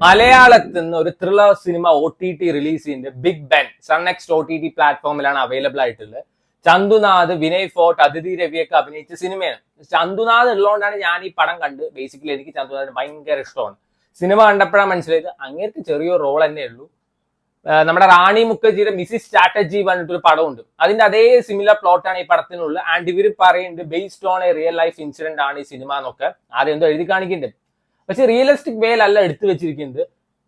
മലയാളത്തിൽ നിന്ന് ഒരു ത്രില്ലർ സിനിമ OTT റിലീസ് ചെയ്യുന്നത് ബിഗ് ബെൻ സൺനെക്സ്റ്റ് OTT പ്ലാറ്റ്ഫോമിലാണ് അവൈലബിൾ ആയിട്ടുള്ളത്. ചന്തുനാഥ്, വിനയ് ഫോർട്ട്, അതിഥി രവിയൊക്കെ അഭിനയിച്ച സിനിമയാണ്. ചന്തുനാഥ് ഉള്ളതുകൊണ്ടാണ് ഞാൻ ഈ പടം കണ്ട്. ബേസിക്കലി എനിക്ക് ചന്തുനാഥിന് ഭയങ്കര ഇഷ്ടമാണ്. സിനിമ കണ്ടപ്പോഴാണ് മനസ്സിലായത് അങ്ങേർക്ക് ചെറിയൊരു റോൾ തന്നെ ഉള്ളൂ. നമ്മുടെ റാണി മുഖർജിയുടെ മിസിസ് സ്ട്രാറ്റജി പറഞ്ഞിട്ടൊരു പടമുണ്ട്. അതിന്റെ അതേ സിമിലർ പ്ലോട്ടാണ് ഈ പടത്തിനുള്ളത്. ആൻഡ് ഇവർ പറയുന്നുണ്ട് based on A real life incident ആണ് ഈ സിനിമ എന്നൊക്കെ ആദ്യം എന്തോ എഴുതി കാണിക്കുന്നുണ്ട്. പക്ഷെ റിയലിസ്റ്റിക് വേയിലല്ല എടുത്തു വെച്ചിരിക്കുന്നത്.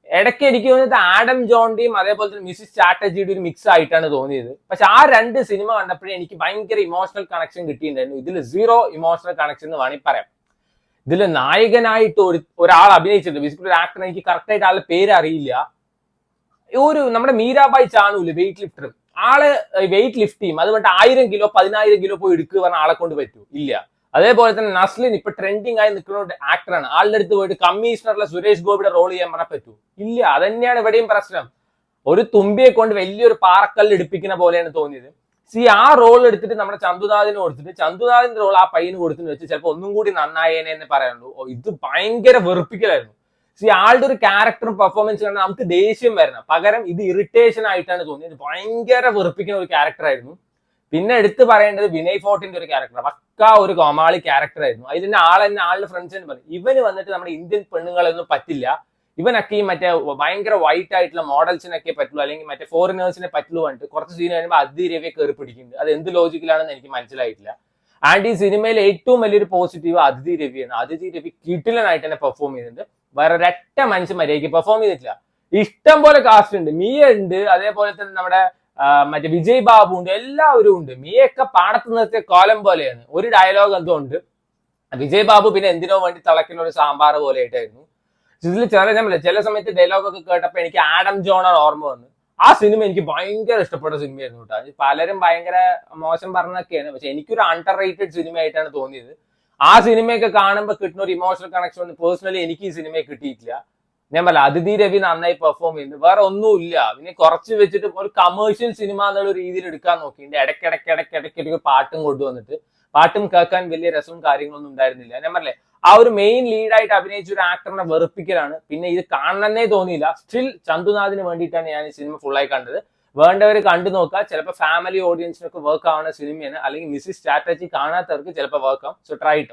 ഇടയ്ക്ക് എനിക്ക് തോന്നിയത് ആഡം ജോണിന്റെയും അതേപോലെ തന്നെ മിസിസ് ചാറ്റർജിയുടെ ഒരു മിക്സ് ആയിട്ടാണ് തോന്നിയത്. പക്ഷെ ആ രണ്ട് സിനിമ കണ്ടപ്പോഴേ എനിക്ക് ഭയങ്കര ഇമോഷണൽ കണക്ഷൻ കിട്ടിയിട്ടുണ്ടായിരുന്നു. ഇതിൽ സീറോ ഇമോഷണൽ കണക്ഷൻ എന്ന് വേണമെങ്കിൽ പറയാം. ഇതിൽ നായകനായിട്ട് ഒരാൾ അഭിനയിച്ചിട്ടുണ്ട്. ബേസിക്കലി ഒരു ആക്ടർ, എനിക്ക് കറക്റ്റ് ആയിട്ട് ആളുടെ പേര് അറിയില്ല. നമ്മുടെ മീരാബായി ചാനൂല് വെയിറ്റ് ലിഫ്റ്റർ, ആള് വെയിറ്റ് ലിഫ്റ്റ് ചെയ്യും. അത് പറഞ്ഞിട്ട് 1000 കിലോ 10,000 കിലോ പോയി എടുക്കുക പറഞ്ഞ ആളെ കൊണ്ട് പറ്റൂ? ഇല്ല. അതേപോലെ തന്നെ നസ്ലിൻ ഇപ്പൊ ട്രെൻഡിങ് ആയി നിൽക്കുന്ന ആക്ടറാണ്. ആളുടെ അടുത്ത് പോയിട്ട് കമ്മീഷണറിലെ സുരേഷ് ഗോപിയുടെ റോൾ ചെയ്യാൻ പറഞ്ഞാൽ പറ്റൂ? ഇല്ല. അതന്നെയാണ് ഇവിടെയും പ്രശ്നം. ഒരു തുമ്പിയെ കൊണ്ട് വലിയൊരു പാറക്കല്ല് എടുപ്പിക്കുന്ന പോലെയാണ് തോന്നിയത്. ആ റോൾ എടുത്തിട്ട് നമ്മുടെ ചന്തുനാഥിന് കൊടുത്തിട്ട് ചന്തുനാഥിന്റെ റോൾ ആ പയ്യന് കൊടുത്തിട്ട് വെച്ച് ചിലപ്പോൾ ഒന്നും കൂടി നന്നായേനെ എന്ന് പറയാനുള്ളൂ. ഇത് ഭയങ്കര വെറുപ്പിക്കലായിരുന്നു. ആളുടെ ഒരു ക്യാരക്ടറും പെർഫോമൻസ് കണ്ടാൽ നമുക്ക് ദേഷ്യം വരണം. പകരം ഇത് ഇറിറ്റേഷൻ ആയിട്ടാണ് തോന്നിയത്. ഭയങ്കര വെറുപ്പിക്കുന്ന ഒരു ക്യാരക്ടർ ആയിരുന്നു. പിന്നെ എടുത്ത് പറയേണ്ടത് വിനയ് ഫോർട്ടിന്റെ ഒരു ക്യാരക്ടർ, പക്ക ഒരു കോമാളി ക്യാരക്ടർ ആയിരുന്നു. അതിന്റെ ആളുടെ ഫ്രണ്ട്സ് എന്ന് പറയും, ഇവന് വന്നിട്ട് നമ്മുടെ ഇന്ത്യൻ പെണ്ണുങ്ങളൊന്നും പറ്റില്ല, ഇവനൊക്കെ ഈ മറ്റേ ഭയങ്കര വൈറ്റ് ആയിട്ടുള്ള മോഡൽസിനൊക്കെ പറ്റുള്ളൂ, അല്ലെങ്കിൽ മറ്റേ ഫോറിനേഴ്സിനെ പറ്റുള്ളൂ പറഞ്ഞിട്ട് കുറച്ച് സീൻ കഴിയുമ്പോൾ അതിഥി രവിയെ കയറി പിടിക്കുന്നുണ്ട്. അത് എന്ത് ലോജിക്കലാണെന്ന് എനിക്ക് മനസ്സിലായിട്ടില്ല. ആൻഡ് ഈ സിനിമയിൽ ഏറ്റവും വലിയൊരു പോസിറ്റീവ് അതിഥി രവിയാണ്. അതിഥി രവി കിടിലനായിട്ട് തന്നെ പെർഫോം ചെയ്യുന്നുണ്ട്. വേറെ ഒരൊറ്റ മനുഷ്യൻ മര്യാദയ്ക്ക് പെർഫോം ചെയ്തിട്ടില്ല. ഇഷ്ടം പോലെ കാസ്റ്റ് ഉണ്ട്. മിയ ഉണ്ട്, അതേപോലെ തന്നെ നമ്മുടെ മറ്റേ വിജയ് ബാബു ഉണ്ട്, എല്ലാവരും ഉണ്ട്. മിയൊക്കെ പാടത്ത് നിർത്തിയ കോലം പോലെയാണ്. ഒരു ഡയലോഗ് എന്തോ ഉണ്ട്. വിജയ് ബാബു പിന്നെ എന്തിനോ വേണ്ടി തിളക്കുന്ന ഒരു സാമ്പാർ പോലെ ആയിട്ടായിരുന്നു. ഇതിൽ ചില സമയത്ത് ഡയലോഗ് ഒക്കെ കേട്ടപ്പോൾ എനിക്ക് ആഡം ജോണാണ് ഓർമ്മ വന്നു. ആ സിനിമ എനിക്ക് ഭയങ്കര ഇഷ്ടപ്പെട്ട സിനിമയായിരുന്നു കേട്ടോ. പലരും ഭയങ്കര മോശം പറഞ്ഞൊക്കെയാണ്, പക്ഷെ എനിക്കൊരു അണ്ടർ റേറ്റഡ് സിനിമ ആയിട്ടാണ് തോന്നിയത്. ആ സിനിമയൊക്കെ കാണുമ്പോൾ കിട്ടുന്ന ഒരു ഇമോഷണൽ കണക്ഷൻ ഒന്നും പേഴ്സണലി എനിക്ക് ഈ സിനിമയെ കിട്ടിയിട്ടില്ല. ഞാൻ പറയാം, അതിഥി രവി നന്നായി പെർഫോം ചെയ്യുന്നു. വേറെ ഒന്നുമില്ല. പിന്നെ കുറച്ച് വെച്ചിട്ട് ഒരു കമേഴ്ഷ്യൽ സിനിമ എന്നുള്ള രീതിയിൽ എടുക്കാൻ നോക്കിയിട്ട് ഇടയ്ക്കിടയ്ക്ക് പാട്ടും കൊണ്ടുവന്നിട്ട് പാട്ടും കേൾക്കാൻ വലിയ രസവും കാര്യങ്ങളൊന്നും ഉണ്ടായിരുന്നില്ല. ഞാൻ പറഞ്ഞേ, ആ ഒരു മെയിൻ ലീഡായിട്ട് അഭിനയിച്ച ഒരു ആക്ടറിനെ വെറുപ്പിക്കലാണ്. പിന്നെ ഇത് കാണണമെന്നേ തോന്നിയില്ല. സ്റ്റിൽ ചന്തുനാഥിന് വേണ്ടിയിട്ടാണ് ഞാൻ ഈ സിനിമ ഫുള്ളായി കണ്ടത്. വേണ്ടവർ കണ്ടു നോക്കുക. ചിലപ്പോൾ ഫാമിലി ഓഡിയൻസിനൊക്കെ വർക്ക് ആവുന്ന സിനിമയാണ്. അല്ലെങ്കിൽ മിസിസ് സ്ട്രാറ്റജി കാണാത്തവർക്ക് ചിലപ്പോൾ വർക്ക് ആവും. So try it.